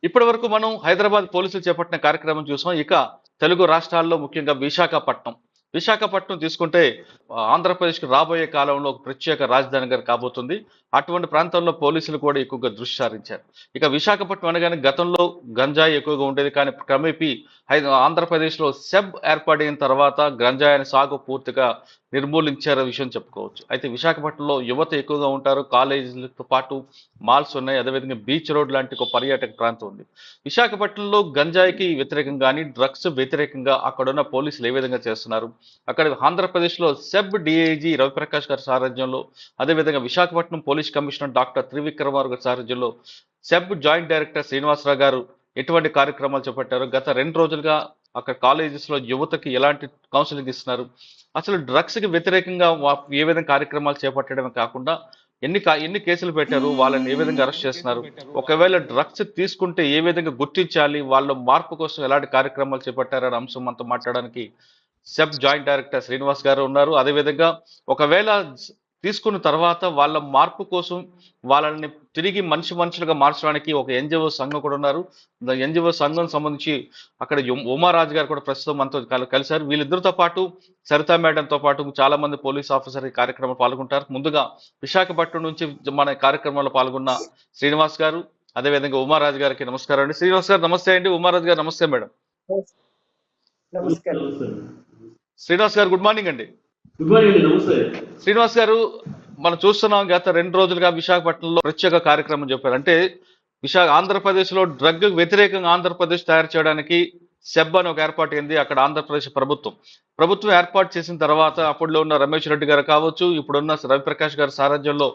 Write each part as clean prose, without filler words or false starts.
ఇప్పటి వరకు మనం హైదరాబాద్ పోలీసులు చేపట్టిన కార్యక్రమం చూసాం. ఇక తెలుగు రాష్ట్రాల్లో ముఖ్యంగా విశాఖపట్నం తీసుకుంటే ఆంధ్రప్రదేశ్కి రాబోయే కాలంలో ఒక ప్రత్యేక రాజధానిగా కాబోతుంది. అటువంటి ప్రాంతంలో పోలీసులు కూడా ఎక్కువగా దృష్టి సారించారు. ఇక విశాఖపట్నం అనగానే గతంలో గంజాయి ఎక్కువగా ఉండేది, కానీ క్రమేపీ ఆంధ్రప్రదేశ్లో సెబ్ ఏర్పడిన తర్వాత గంజాయి సాగు పూర్తిగా నిర్మూలించారు విషయం చెప్పుకోవచ్చు. అయితే విశాఖపట్నంలో యువత ఎక్కువగా ఉంటారు, కాలేజీలతో పాటు మాల్స్ ఉన్నాయి, అదేవిధంగా బీచ్ రోడ్ లాంటి ఒక పర్యాటక ప్రాంతం ఉంది. విశాఖపట్నంలో గంజాయికి వ్యతిరేకంగా కానీ డ్రగ్స్ వ్యతిరేకంగా అక్కడున్న పోలీసులు ఏ విధంగా చేస్తున్నారు, అక్కడ ఆంధ్రప్రదేశ్లో సెబ్ డిఐజీ రవిప్రకాష్ గారి సారథ్యంలో, అదేవిధంగా విశాఖపట్నం పోలీస్ కమిషనర్ డాక్టర్ త్రివిక్రమార్ గారి సారథ్యంలో సెబ్ జాయింట్ డైరెక్టర్ శ్రీనివాసరావు గారు ఎటువంటి కార్యక్రమాలు చేపట్టారు, గత 2 రోజులుగా అక్కడ కాలేజెస్లో యువతకి ఎలాంటి కౌన్సిలింగ్ ఇస్తున్నారు, అసలు డ్రగ్స్కి వ్యతిరేకంగా ఏ విధంగా కార్యక్రమాలు చేపట్టడమే కాకుండా ఎన్ని కేసులు పెట్టారు, వాళ్ళని ఏ విధంగా అరెస్ట్ చేస్తున్నారు, ఒకవేళ డ్రగ్స్ తీసుకుంటే ఏ విధంగా గుర్తించాలి, వాళ్ళ మార్పు కోసం ఎలాంటి కార్యక్రమాలు చేపట్టారనే అంశం మనతో మాట్లాడడానికి సెబ్ జాయింట్ డైరెక్టర్ శ్రీనివాస్ గారు ఉన్నారు. అదేవిధంగా ఒకవేళ తీసుకున్న తర్వాత వాళ్ళ మార్పు కోసం వాళ్ళని తిరిగి మనుషులుగా మార్చడానికి ఒక ఎన్జిఓ సంఘం కూడా ఉన్నారు. ఎన్జిఓ సంఘం సంబంధించి అక్కడ ఉమారాజు గారు కూడా ప్రస్తుతం మనతో కలిశారు. వీళ్ళిద్దరితో పాటు సరితా మేడంతో పాటు చాలా మంది పోలీస్ ఆఫీసర్ ఈ కార్యక్రమంలో పాల్గొంటారు. ముందుగా విశాఖపట్నం నుంచి మన కార్యక్రమంలో పాల్గొన్న శ్రీనివాస్ గారు, అదేవిధంగా ఉమారాజు గారికి నమస్కారం అండి. శ్రీనివాస్ గారు నమస్తే అండి. ఉమారాజు గారు నమస్తే మేడం. శ్రీనివాస్ గారు గుడ్ మార్నింగ్ అండి. గుడ్ మార్నింగ్, నమస్తే. శ్రీనివాస్ గారు, మనం చూస్తున్నాం గత 2 రోజులుగా విశాఖపట్నంలో ప్రత్యేక కార్యక్రమం చెప్పారు. అంటే ఆంధ్రప్రదేశ్ లో డ్రగ్ వ్యతిరేకంగా ఆంధ్రప్రదేశ్ తయారు చేయడానికి సెబ్ అని ఒక ఏర్పాటు అయింది. అక్కడ ఆంధ్రప్రదేశ్ ప్రభుత్వం ఏర్పాటు చేసిన తర్వాత అప్పుడులో ఉన్న రమేష్ రెడ్డి గారు కావచ్చు, ఇప్పుడున్న రవిప్రకాష్ గారి సారథ్యంలో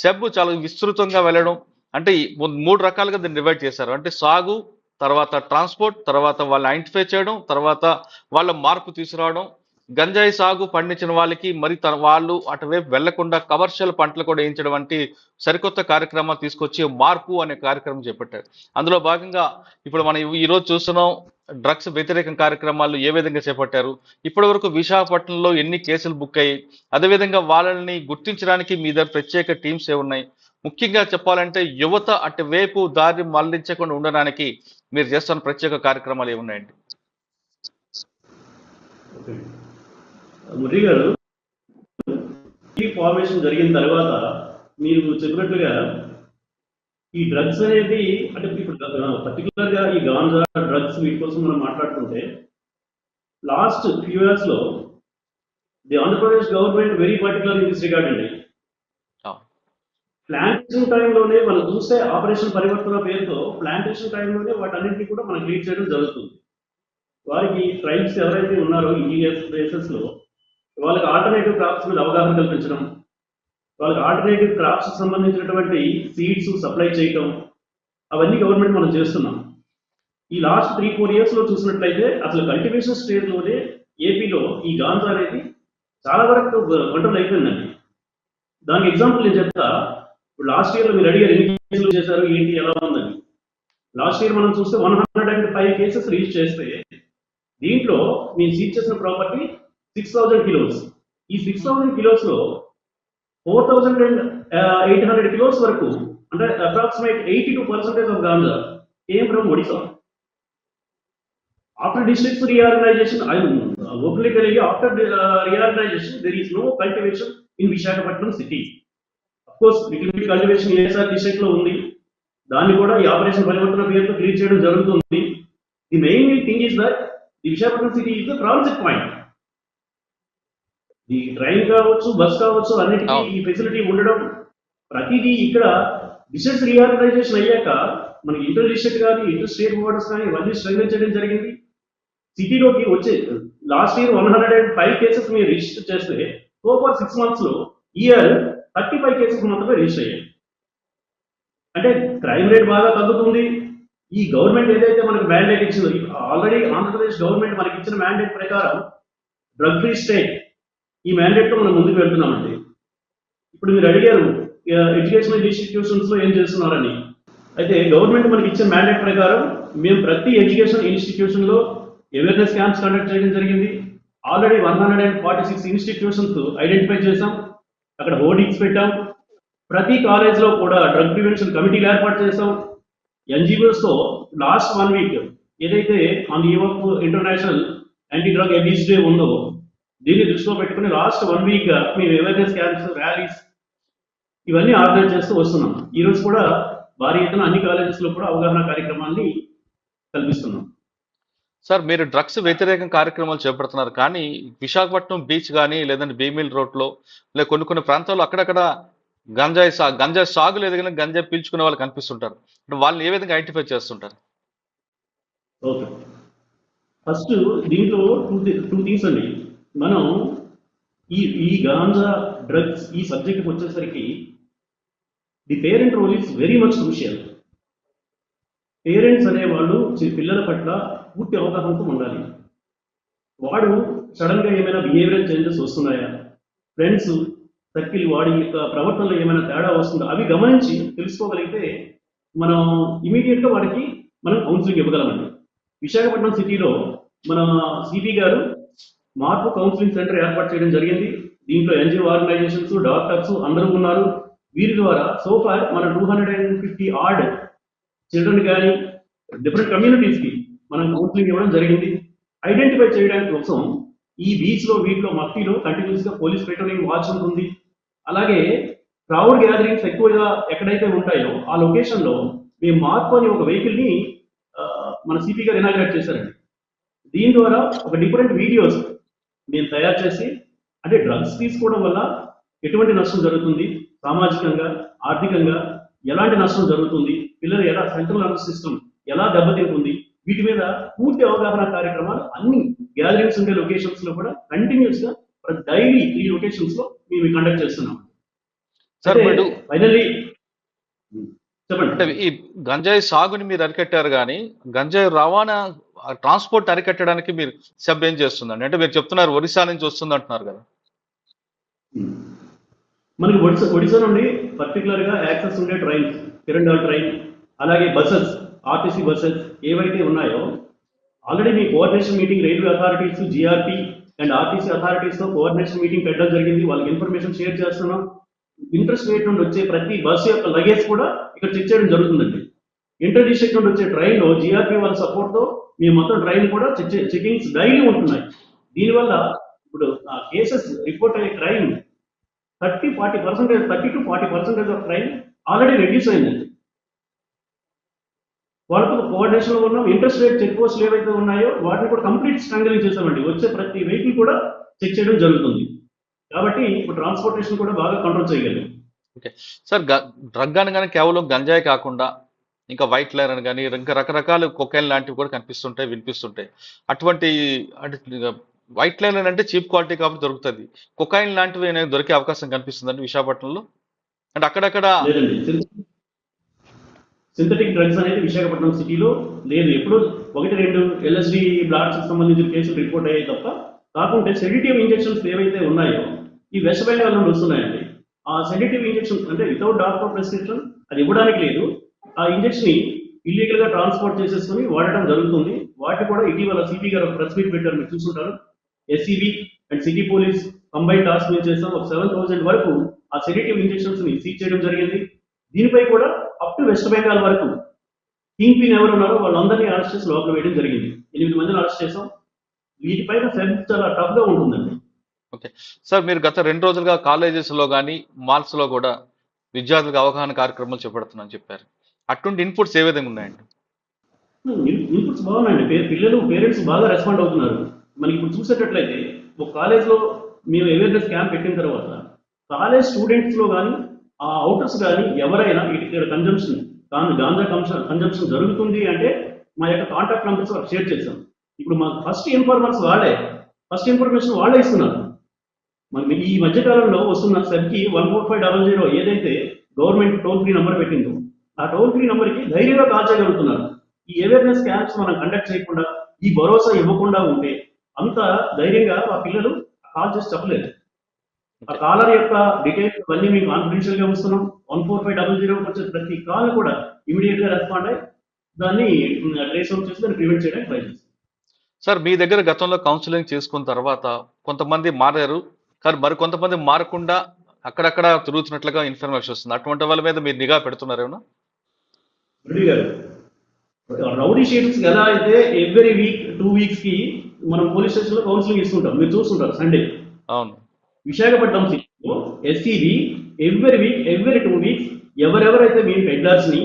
సెబ్ చాలా విస్తృతంగా వెళ్ళడం, అంటే 3 రకాలుగా దీన్ని డివైడ్ చేశారు. అంటే సాగు, తర్వాత ట్రాన్స్పోర్ట్, తర్వాత వాళ్ళని ఐడెంటిఫై చేయడం, తర్వాత వాళ్ళ మార్పు తీసుకురావడం, గంజాయి సాగు పండించిన వాళ్ళకి మరి వాళ్ళు అటువైపు వెళ్లకుండా కమర్షియల్ పంటలు కూడా వేయించడం వంటి సరికొత్త కార్యక్రమాలు తీసుకొచ్చి మార్పు అనే కార్యక్రమం చేపట్టారు. అందులో భాగంగా ఇప్పుడు మనం ఈ రోజు చూస్తున్నాం డ్రగ్స్ వ్యతిరేక కార్యక్రమాలు ఏ విధంగా చేపట్టారు, ఇప్పటి వరకు విశాఖపట్నంలో ఎన్ని కేసులు బుక్ అయ్యాయి, అదేవిధంగా వాళ్ళని గుర్తించడానికి మీ దగ్గర ప్రత్యేక టీమ్స్ ఏ ఉన్నాయి, ముఖ్యంగా చెప్పాలంటే యువత అటువైపు దారి మళ్లించకుండా ఉండడానికి మీరు చేస్తున్న ప్రత్యేక కార్యక్రమాలు ఏమున్నాయండి? మురళి గారు, ఈ ఫార్మేషన్ జరిగిన తర్వాత మీరు చెప్పినట్లుగా ఈ డ్రగ్స్ అనేది, అంటే ఇప్పుడు పర్టికులర్ గా ఈ గాంజా డ్రగ్స్ వీటి కోసం మనం మాట్లాడుతుంటే లాస్ట్ ఫ్యూ ఇయర్స్ లో the Andhra Pradesh government very particular in this regard అండి. ప్లాంటేషన్ టైంలోనే మనం చూస్తే ఆపరేషన్ పరివర్తన పేరుతో ప్లాంటేషన్ టైంలోనే వాటన్నింటినీ కూడా మనం క్లీన్ చేయడం జరుగుతుంది. వారికి ట్రైబ్స్ ఎవరైతే ఉన్నారో ఇంటీరియర్ ప్లేసెస్ లో వాళ్ళకి ఆల్టర్నేటివ్ క్రాప్స్ మీద అవగాహన కల్పించడం, వాళ్ళకి ఆల్టర్నేటివ్ క్రాప్స్ సంబంధించినటువంటి సీడ్స్ సప్లై చేయటం, అవన్నీ గవర్నమెంట్ మనం చేస్తున్నాం. ఈ లాస్ట్ 3-4 years లో చూసినట్లయితే అసలు కల్టివేషన్ స్టేజ్ లోనే ఏపీలో ఈ గాంజా అనేది చాలా వరకు కంట్రోల్ అయిపోయిందండి. దానికి ఎగ్జాంపుల్ నేను చెప్తా. ఇప్పుడు లాస్ట్ ఇయర్ లో మీరు అడిగారు ఎన్ని కేసులు చేశారు ఏంటి ఎలా ఉందని. లాస్ట్ ఇయర్ మనం చూస్తే 105 కేసెస్ రిజిస్టర్ చేస్తే దీంట్లో మేము సీజ్ చేసిన ప్రాపర్టీ 6,000 kilos. ఈ 6,000 kilos లో 4,800 kilos వరకు, అంటే approximate 82% of ganja came from Odisha. After district reorganization, I openly telling you, after reorganization, there is no cultivation in Visakhapatnam city. Of course, little bit cultivation ASR district లో ఉంది. దాన్ని కూడా ఈ operation పరివర్తన పేరుతో క్లియర్ చేయడం జరుగుతుంది. The main thing is that the Visakhapatnam city is the transit point. ఈ ట్రైన్ కావచ్చు, బస్ కావచ్చు, అన్నిటికీ ఈ ఫెసిలిటీ ఉండడం, ప్రతిదీ ఇక్కడ డిస్ట్రిక్ట్ రీఆర్గనైజేషన్ అయ్యాక మనకి ఇంటర్ డిస్ట్రిక్ట్ కానీ ఇంటర్ స్టేట్ బోర్డర్స్ కానీ ఇవన్నీ స్ట్రెంగ్ చేయడం జరిగింది. సిటీలోకి వచ్చే లాస్ట్ ఇయర్ 105 కేసెస్ మీరు రిజిస్టర్ చేస్తే సో ఫార్ 6 months లో ఇయర్ 35 కేసెస్ మాత్రమే రిజిస్టర్ అయ్యాయి. అంటే క్రైమ్ రేట్ బాగా తగ్గుతుంది. ఈ గవర్నమెంట్ ఏదైతే మనకి మ్యాండేట్ ఇచ్చిందో, ఆల్రెడీ ఆంధ్రప్రదేశ్ గవర్నమెంట్ మనకి ఇచ్చిన మ్యాండేట్ ప్రకారం డ్రగ్ ఫ్రీ స్టేట్, ఈ మ్యాండేట్ తో మనం ముందుకు వెళ్తున్నామండి. ఇప్పుడు మీరు అడిగారు ఎడ్యుకేషనల్ ఇన్స్టిట్యూషన్స్ లో ఏం చేస్తున్నారని. అయితే గవర్నమెంట్ మనకి ఇచ్చిన మ్యాండేట్ ప్రకారం మేము ప్రతి ఎడ్యుకేషన్ ఇన్స్టిట్యూషన్ లో అవేర్నెస్ క్యాంప్స్ కండక్ట్ చేయడం జరిగింది. ఆల్రెడీ 146 ఇన్స్టిట్యూషన్స్ ఐడెంటిఫై చేసాం, అక్కడ హోర్డింగ్స్ పెట్టాం. ప్రతి కాలేజ్ లో కూడా డ్రగ్ ప్రివెన్షన్ కమిటీలు ఏర్పాటు చేసాం. ఎన్జిఓస్ తో లాస్ట్ 1 వీక్ ఏదైతే on the eve of international anti drug abuse day ఉందో దీన్ని దృష్టిలో పెట్టుకుని లాస్ట్ 1 వీక్ గా మేము అవేర్నెస్ క్యాంప్స్, ర్యాలీస్ ఇవన్నీ ఆర్గనైజ్ చేస్తూ వస్తున్నాం. ఈ రోజు కూడా భారీ ఎత్తున అన్ని కాలేజెస్ లో కూడా అవగాహన కార్యక్రమాన్ని కల్పిస్తున్నాం. సార్ మీరు డ్రగ్స్ వ్యతిరేక కార్యక్రమాలు చేపడుతున్నారు కానీ విశాఖపట్నం బీచ్ కానీ లేదంటే భీమిల్ రోడ్లో లేదా కొన్ని ప్రాంతాల్లో అక్కడక్కడ గంజాయి సాగు లేదు కానీ గంజాయి పీల్చుకునే వాళ్ళు కనిపిస్తుంటారు. వాళ్ళని ఏ విధంగా ఐడెంటిఫై చేస్తుంటారు? ఓకే, ఫస్ట్ దీంట్లో టూ థింగ్స్ అండి. మనం ఈ గాంజా డ్రగ్స్ ఈ సబ్జెక్ట్కి వచ్చేసరికి the parent role is very much crucial. Parents అనేవాళ్ళు పిల్లల పట్ల పూర్తి అవగాహనతో ఉండాలి. వాడు సడన్ గా ఏమైనా బిహేవియరల్ చేంజెస్ వస్తున్నాయా, ఫ్రెండ్స్ సర్కిల్ వాడి యొక్క ప్రవర్తనలో ఏమైనా తేడా వస్తుందా, అవి గమనించి తెలుసుకోగలిగితే మనం ఇమీడియట్ గా వాడికి మనం కౌన్సిలింగ్ ఇవ్వగలమండి. విశాఖపట్నం సిటీలో మన సిపి గారు మార్పు కౌన్సిలింగ్ సెంటర్ ఏర్పాటు చేయడం జరిగింది. దీంట్లో ఎన్జిఓ ఆర్గనైజేషన్స్, డాక్టర్స్ అందరూ ఉన్నారు. వీరి ద్వారా సోఫార్ మన 250 ఆడ్ చిల్డ్రన్ కానీ డిఫరెంట్ కమ్యూనిటీస్ కి మనం కౌన్సిలింగ్ ఇవ్వడం జరిగింది. ఐడెంటిఫై చేయడానికి కోసం ఈ బీచ్ లో వీటిలో మఫ్టీలో కంటిన్యూస్ గా పోలీస్ పెట్రోలింగ్ వాచ్ ఉంటుంది. అలాగే క్రౌడ్ గ్యాదరింగ్స్ ఎక్కువగా ఎక్కడైతే ఉంటాయో ఆ లొకేషన్ లో మేము మార్పు అని ఒక వెహికల్ ని మన సిపి గారు ఇనాగ్రేట్ చేశారండి. దీని ద్వారా ఒక డిఫరెంట్ వీడియోస్ మేము తయారు చేసి, అంటే డ్రగ్స్ తీసుకోవడం వల్ల ఎటువంటి నష్టం జరుగుతుంది, సామాజికంగా ఆర్థికంగా ఎలాంటి నష్టం జరుగుతుంది, పిల్లలు ఎలా సెంట్రల్ నర్వస్ సిస్టమ్ ఎలా దెబ్బతింటుంది, వీటి మీద పూర్తి అవగాహన కార్యక్రమాలు అన్ని గ్యాదరింగ్స్ ఉండే లొకేషన్స్ లో కూడా కంటిన్యూస్ గా డైలీ ఈ లొకేషన్స్ లో మేము కండక్ట్ చేస్తున్నాం. ఫైనల్లీ చెప్పండి. అంటే ఈ గంజాయి సాగుని మీరు అరికట్టారు కానీ గంజాయి రవాణా ట్రాన్స్పోర్ట్ అరికట్టడానికి మీరు సబ్ ఏం చేస్తుందండి? అంటే మీరు చెప్తున్నారు ఒరిస్సా నుంచి వస్తుంది అంటున్నారు కదా. మనకి ఒడిశా నుండి పర్టికులర్ గా యాక్సెస్ ఉండే ట్రైన్స్, కిరండాల్ ట్రైన్, అలాగే బస్సెస్, ఆర్టీసీ బస్సెస్ ఏవైతే ఉన్నాయో already me coordination meeting railway authorities, GRP and RTC authorities తో కోఆర్డినేషన్ మీటింగ్ పెట్టడం జరిగింది. వాళ్ళకి ఇన్ఫర్మేషన్ షేర్ చేస్తున్నాం. ఇంటర్ స్టేట్ నుండి వచ్చే ప్రతి బస్సు యొక్క లగేజ్ కూడా ఇక్కడ చెక్ చేయడం జరుగుతుందండి. ఇంటర్ డిస్ట్రిక్ట్ నుండి వచ్చే ట్రైన్ లో జిఆర్పి వాళ్ళ సపోర్ట్ తో మీ మొత్తం ట్రైన్ కూడా చెకింగ్స్ డైలీ ఉంటున్నాయి. దీనివల్ల ఇప్పుడు ఆ కేసెస్ రిపోర్ట్ అయ్యే crime 30 to 40% of crime already reduce అయిందండి. వాళ్ళతో కోఆర్డినేషన్ లో ఉన్నాం. ఇంటర్ స్టేట్ చెక్ పోస్టులు ఏవైతే ఉన్నాయో వాటిని కూడా కంప్లీట్ స్ట్రాంగిలింగ్ చేసామండి. వచ్చే ప్రతి వెహికల్ కూడా చెక్ చేయడం జరుగుతుంది. కాబట్టి ఇప్పుడు ట్రాన్స్పోర్టేషన్ కూడా బాగా కంట్రోల్ చేయగలిగాం. ఓకే సార్, డ్రగ్ అనగానే కేవలం గంజాయి కాకుండా ఇంకా వైట్ లైన్ అని కానీ ఇంకా రకరకాల కొకైన్ లాంటివి కూడా కనిపిస్తుంటాయి, వినిపిస్తుంటాయి. అటువంటి అంటే వైట్ లైన్ అంటే చీప్ క్వాలిటీ కాబట్టి దొరుకుతుంది. కొకైన్ లాంటివి అనేది దొరికే అవకాశం కనిపిస్తుందండి విశాఖపట్నంలో? అంటే అక్కడక్కడ లేదండి, సింథటిక్ డ్రగ్స్ అనేది విశాఖపట్నం సిటీలో లేదు. ఎప్పుడు 1-2 LSD బ్లాట్స్ సంబంధించిన కేసులు రిపోర్ట్ అయ్యాయి తప్ప, కాకుంటే సెడిటివ్ ఇంజెక్షన్స్ ఏవైతే ఉన్నాయో ఈ వెస్ట్ బెంగాల్ నుండి వస్తున్నాయండి. ఆ సెడిటివ్ ఇంజెక్షన్ అంటే వితౌట్ డాక్టర్ ప్రిస్క్రిప్షన్ అది ఇవ్వడానికి లేదు. ఆ ఇంజెక్షన్ ని ఇల్లీగల్ గా ట్రాన్స్పోర్ట్ చేసేసుకుని వాడటం జరుగుతుంది. వాటి కూడా ఇటీవల సిపి గారు ప్రెస్ మీట్ పెట్టారు, మీరు చూసుంటారు. SCB and city police combine task మేము చేస్తాం. ఒక 7,000 వరకు ఆ సెడిటివ్ ఇంజెక్షన్స్ ని సీజ్ చేయడం జరిగింది. దీనిపై కూడా అప్ టు వెస్ట్ బెంగాల్ వరకు కింగ్ పిన్ ఎవరు ఉన్నారో వాళ్ళందరినీ అరెస్ట్ చేసి లోపల వేయడం జరిగింది. 8 మందిని అరెస్ట్ చేసాం. వీటిపైన సెన్స్ చాలా టఫ్ గా ఉంటుందండి. ఓకే సార్, మీరు గత 2 రోజులుగా కాలేజెస్ లో కానీ మాల్స్ లో కూడా విద్యార్థులకు అవగాహన కార్యక్రమాలు చేపడుతున్నారని చెప్పారు. అటువంటి ఇన్పుట్స్ ఏ విధంగా ఉన్నాయండి? ఇన్పుట్స్ బాగున్నాయండి. పేరెంట్స్ బాగా రెస్పాండ్ అవుతున్నారు. మనకి ఇప్పుడు చూసేటట్లయితే ఒక కాలేజ్ లో మేము అవేర్నెస్ క్యాంప్ పెట్టిన తర్వాత కాలేజ్ స్టూడెంట్స్ లో కానీ ఆ అవుటర్స్ కానీ ఎవరైనా ఇక్కడ గాంజా కన్జంప్షన్ జరుగుతుంది అంటే మా యొక్క కాంటాక్ట్ నెంబర్స్ షేర్ చేశాం. ఇప్పుడు మా ఫస్ట్ ఇన్ఫర్మేషన్ వాళ్ళే ఇస్తున్నారు. మనకి ఈ మధ్యకాలంలో వస్తున్న సెబ్కి 14500 ఏదైతే గవర్నమెంట్ టోల్ ఫ్రీ నెంబర్ పెట్టిందో ఆ టోల్ ఫ్రీ నెంబర్కి ధైర్యంగా కాల్ చేయగలుగుతున్నారు. ఈ అవేర్నెస్ క్యాంప్స్ మనం కండక్ట్ చేయకుండా ఈ భరోసా ఇవ్వకుండా ఉంటే అంత ధైర్యంగా ఆ పిల్లలు కాల్ చేసి చెప్పలేదు. ఆ కాలర్ యొక్క డీటెయిల్స్ అన్ని మేము కాన్ఫిడెన్షియల్ గా వస్తున్నాం. 14500 వచ్చే ప్రతి కాల్ కూడా ఇమీడియట్ గా రెస్పాండ్ అయ్యి దాన్ని ట్రేస్ అవుట్ చేసి దాన్ని ప్రివెంట్ చేయడానికి ట్రై చేస్తాం. సార్, మీ దగ్గర గతంలో కౌన్సిలింగ్ చేసుకున్న తర్వాత కొంతమంది మారారు, కానీ మరి కొంతమంది మారకుండా అక్కడక్కడ తిరుగుతున్నట్లుగా ఇన్ఫర్మేషన్ వస్తుంది. అటువంటి వాళ్ళ మీద మీరు నిఘా పెడుతున్నారేమో? రెడ్డి గారు, రౌడీ షీట్స్ ఎలా అయితే ఎవ్రీ వీక్ 2 వీక్స్ కి మనం పోలీస్ స్టేషన్ లో కౌన్సిలింగ్ ఇస్తుంటాం, మీరు చూస్తుంటారు సండే. అవును. విశాఖపట్నం సిటీలో SCB every week, every 2 weeks ఎవరెవరైతే మేము పెడ్లర్స్ ని,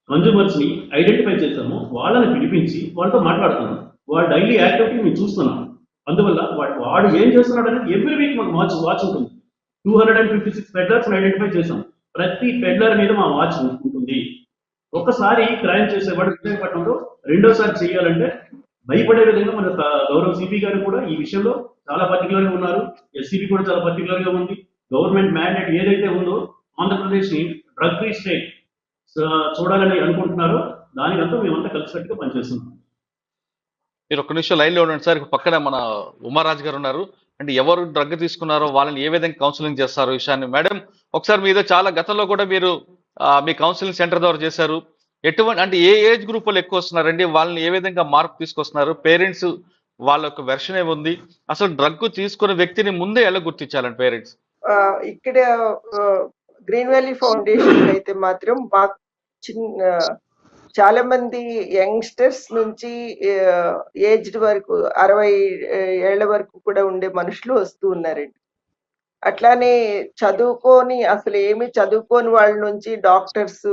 కన్జ్యూమర్స్ ని ఐడెంటిఫై చేస్తామో వాళ్ళని పిలిపించి వాళ్ళతో మాట్లాడుతున్నాం. వాళ్ళ డైలీ యాక్టివిటీ మేము చూస్తున్నాం. అందువల్ల వాడు ఏం చేస్తున్నాడు అనేది ఎవ్రీ వీక్ మాకు వాచ్ ఉంటుంది. 256 పెడ్లర్స్ ఐడెంటిఫై చేసాం. ప్రతి పెడ్లర్ మీద మా వాచ్ ఉంటుంది. ఒక్కసారి క్రైమ్ చేసేవాడు విశాఖపట్నంలో రెండోసారి చేయాలంటే భయపడే విధంగా మన గౌరవ సిపి గారు కూడా ఈ విషయంలో చాలా పర్టికులర్ గా ఉన్నారు. ఎస్సీబీ కూడా చాలా పర్టికులర్ గా ఉంది. గవర్నమెంట్ మ్యాండేట్ ఏదైతే ఉందో ఆంధ్రప్రదేశ్ ని డ్రగ్ ఫ్రీ స్టేట్ చూడాలని అనుకుంటున్నారో దానికంతా మేమంతా కలిసికట్టుగా పనిచేస్తున్నాం. మీరు ఒక్క నిమిషం లైన్లో ఉండండి సార్. పక్కన మన ఉమారాజ్ గారు ఉన్నారు. అంటే ఎవరు డ్రగ్ తీసుకున్నారో వాళ్ళని ఏ విధంగా కౌన్సిలింగ్ చేస్తారు విషయాన్ని మేడం ఒకసారి మీద చాలా గతంలో కూడా మీరు మీ కౌన్సిలింగ్ సెంటర్ ద్వారా చేశారు. ఎటువంటి అంటే ఏ ఏజ్ గ్రూప్ వాళ్ళు ఎక్కువ వస్తున్నారండి? వాళ్ళని ఏ విధంగా మార్పు తీసుకొస్తున్నారు? పేరెంట్స్ వాళ్ళ యొక్క వెర్షన్ ఏముంది? అసలు డ్రగ్ తీసుకున్న వ్యక్తిని ముందే ఎలా గుర్తించాలండి పేరెంట్స్? ఇక్కడ గ్రీన్ వ్యాలీ ఫౌండేషన్ అయితే మాత్రం మాకు చిన్న చాలా మంది యంగ్స్టర్స్ నుంచి ఏజ్డ్ వరకు 60 ఏళ్ల వరకు కూడా ఉండే మనుషులు వస్తూ ఉన్నారండి. అట్లానే చదువుకోని అసలు ఏమి చదువుకోని వాళ్ళ నుంచి డాక్టర్స్,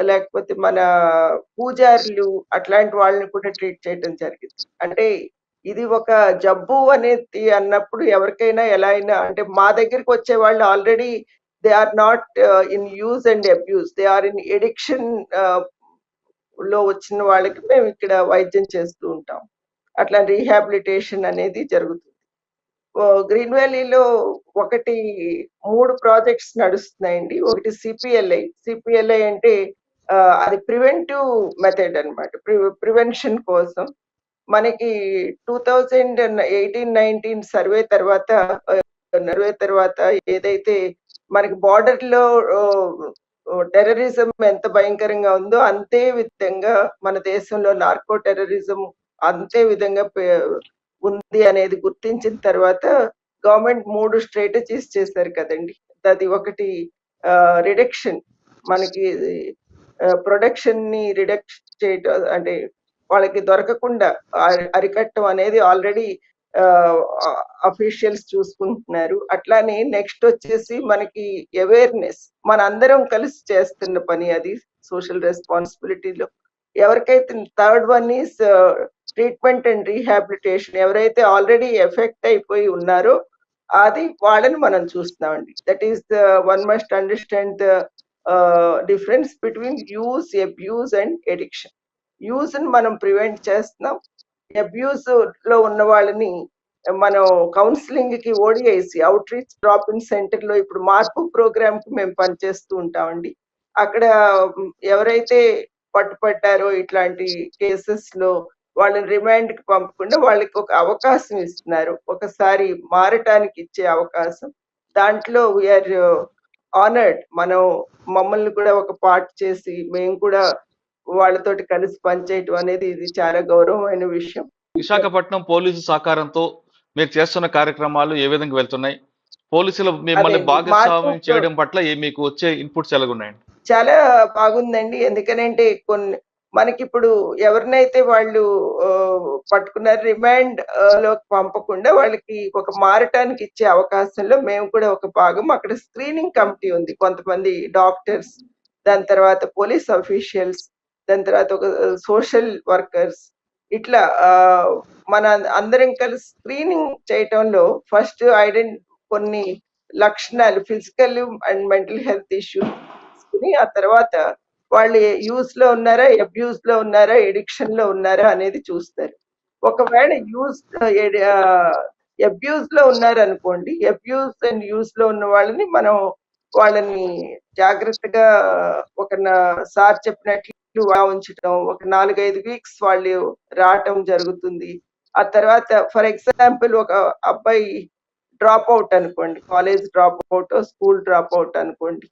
లేకపోతే మన పూజారులు అట్లాంటి వాళ్ళని కూడా ట్రీట్ చేయడం జరిగింది. అంటే ఇది ఒక జబ్బు అనేది అన్నప్పుడు ఎవరికైనా ఎలా అయినా, అంటే మా దగ్గరికి వచ్చే వాళ్ళు already they are not in use and abuse, they are in addiction లో వచ్చిన వాళ్ళకి మేము ఇక్కడ వైద్యం చేస్తూ ఉంటాం. అట్లా రీహాబిలిటేషన్ అనేది జరుగుతుంది. గ్రీన్ వ్యాలీలో 3 ప్రాజెక్ట్స్ నడుస్తున్నాయండి. ఒకటి సిపిఎల్ఐ అంటే అది ప్రివెంటివ్ మెథడ్ అనమాట, ప్రివెన్షన్ కోసం. మనకి 2018-19 సర్వే తర్వాత ఏదైతే మనకి బార్డర్ లో టెర్రరిజం ఎంత భయంకరంగా ఉందో అంతే విధంగా మన దేశంలో నార్కో టెర్రరిజం అంతే విధంగా ఉంది అనేది గుర్తించిన తర్వాత గవర్నమెంట్ 3 స్ట్రాటజీస్ చేశారు కదండి. అది ఒకటి రిడక్షన్, మనకి ప్రొడక్షన్ ని రిడక్ట్ చేయడం, అంటే వాళ్ళకి దొరకకుండా అరికట్టడం అనేది ఆల్రెడీ అఫీషియల్స్ చూసుకుంటున్నారు. అట్లానే నెక్స్ట్ వచ్చేసి మనకి అవేర్నెస్, మన అందరం కలిసి చేస్తున్న పని అది సోషల్ రెస్పాన్సిబిలిటీలో. ఎవరికైతే third one is treatment and rehabilitation, ఎవరైతే ఆల్రెడీ ఎఫెక్ట్ అయిపోయి ఉన్నారో అది వాళ్ళని మనం చూస్తున్నామండి. That is one must understand the difference between use, abuse and addiction. Use ని మనం ప్రివెంట్ చేస్తున్నాం, అబ్యూజ్ లో ఉన్న వాళ్ళని మనం కౌన్సిలింగ్ కి ODIC outreach drop in centre లో ఇప్పుడు మార్పు ప్రోగ్రామ్ కి మేము పనిచేస్తూ ఉంటామండి. అక్కడ ఎవరైతే పట్టుపడ్డారో ఇట్లాంటి కేసెస్ లో వాళ్ళని రిమాండ్ కి పంపకుండా వాళ్ళకి ఒక అవకాశం ఇస్తున్నారు, ఒకసారి మారటానికి ఇచ్చే అవకాశం. దాంట్లో వీఆర్ ఆనర్డ్, మమ్మల్ని కూడా ఒక పార్ట్ చేసి మేము కూడా వాళ్ళతోటి కలిసి పనిచేయటం అనేది ఇది చాలా గౌరవమైన విషయం. విశాఖపట్నం పోలీసు సహకారంతో మీరు చేస్తున్న కార్యక్రమాలు ఏ విధంగా వెళ్తున్నాయి? పోలీసులు మిమ్మల్ని భాగస్వామ్యం చేయడం పట్ల మీకు వచ్చే ఇన్పుట్స్ ఎలాగున్నాయండి? చాలా బాగుందండి. ఎందుకనంటే మనకి ఇప్పుడు ఎవరినైతే వాళ్ళు పట్టుకున్నారు రిమాండ్ లోకి పంపకుండా వాళ్ళకి ఒక మారటానికి ఇచ్చే అవకాశంలో మేము కూడా ఒక భాగం. అక్కడ స్క్రీనింగ్ కమిటీ ఉంది, కొంతమంది డాక్టర్స్, దాని తర్వాత పోలీస్ అఫీషియల్స్, దాని తర్వాత ఒక సోషల్ వర్కర్స్, ఇట్లా మన అందరం కలిసి స్క్రీనింగ్ చేయటంలో ఫస్ట్ కొన్ని లక్షణాలు, physical and mental health issues తీసుకుని ఆ తర్వాత వాళ్ళు యూజ్ లో ఉన్నారా, అబ్యూజ్ లో ఉన్నారా, ఎడిక్షన్ లో ఉన్నారా అనేది చూస్తారు. ఒకవేళ అబ్యూజ్ లో ఉన్నారనుకోండి, అబ్యూజ్ అండ్ యూజ్ లో ఉన్న వాళ్ళని జాగ్రత్తగా సార్ చెప్పినట్లు ఉంచడం, ఒక 4-5 వీక్స్ వాళ్ళు రావటం జరుగుతుంది. ఆ తర్వాత ఫర్ ఎగ్జాంపుల్ ఒక అబ్బాయి డ్రాప్ అవుట్ అనుకోండి, college drop out, school drop out అనుకోండి,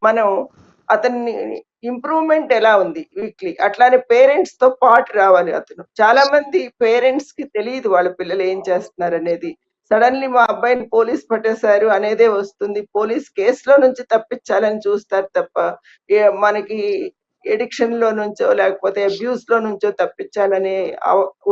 మనం అతన్ని ఇంప్రూవ్మెంట్ ఎలా ఉంది వీక్లీ, అట్లానే పేరెంట్స్ తో పాటు రావాలి. అతను చాలా మంది పేరెంట్స్ కి తెలియదు వాళ్ళ పిల్లలు ఏం చేస్తున్నారు అనేది. సడన్లీ మా అబ్బాయిని పోలీస్ పట్టేశారు అనేదే వస్తుంది, పోలీస్ కేసులో నుంచి తప్పించాలని చూస్తారు తప్ప మనకి ఎడిక్షన్ లో నుంచో లేకపోతే అబ్యూస్ లో నుంచో తప్పించాలనే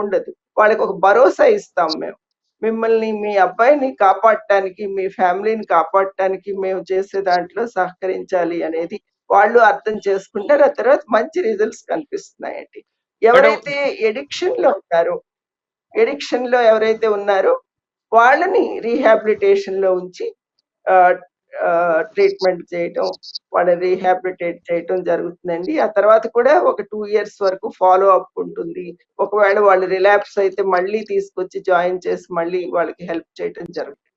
ఉండదు. వాళ్ళకి ఒక భరోసా ఇస్తాం మేము. మిమ్మల్ని, మీ అబ్బాయిని కాపాడటానికి, మీ ఫ్యామిలీని కాపాడటానికి మేము చేసే దాంట్లో సహకరించాలి అనేది వాళ్ళు అర్థం చేసుకుంటారు. ఆ తర్వాత మంచి రిజల్ట్స్ కనిపిస్తున్నాయండి. ఎవరైతే ఎడిక్షన్ లో ఎవరైతే ఉన్నారో వాళ్ళని రీహాబిలిటేషన్ లో ఉంచి ట్రీట్మెంట్ చేయటం, వాళ్ళని రీహాబిలిటేట్ చేయటం జరుగుతుందండి. ఆ తర్వాత కూడా ఒక 2 years వరకు ఫాలో అప్ ఉంటుంది. ఒకవేళ వాళ్ళు రిలాప్స్ అయితే మళ్ళీ తీసుకొచ్చి జాయిన్ చేసి మళ్ళీ వాళ్ళకి హెల్ప్ చేయటం జరుగుతుంది.